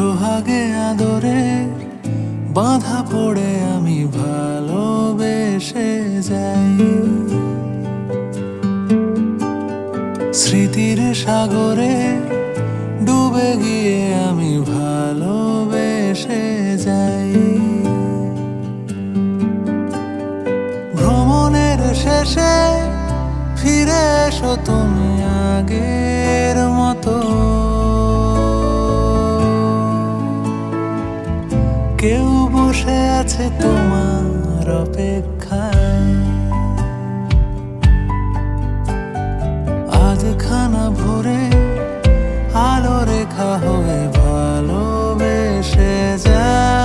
সোহাগে আদরে বাঁধা পড়ে আমি ভালোবেসে যাই। স্মৃতির সাগরে ডুবে গিয়ে আমি ভালোবেসে যাই। ভ্রমণের শেষে ফিরে এসো তুমি আগের মতো। কেউ বসে আছে তোমার অপেক্ষায়। আজ খানা ভরে আলো রেখা হয়ে ভালোবেসে যাই।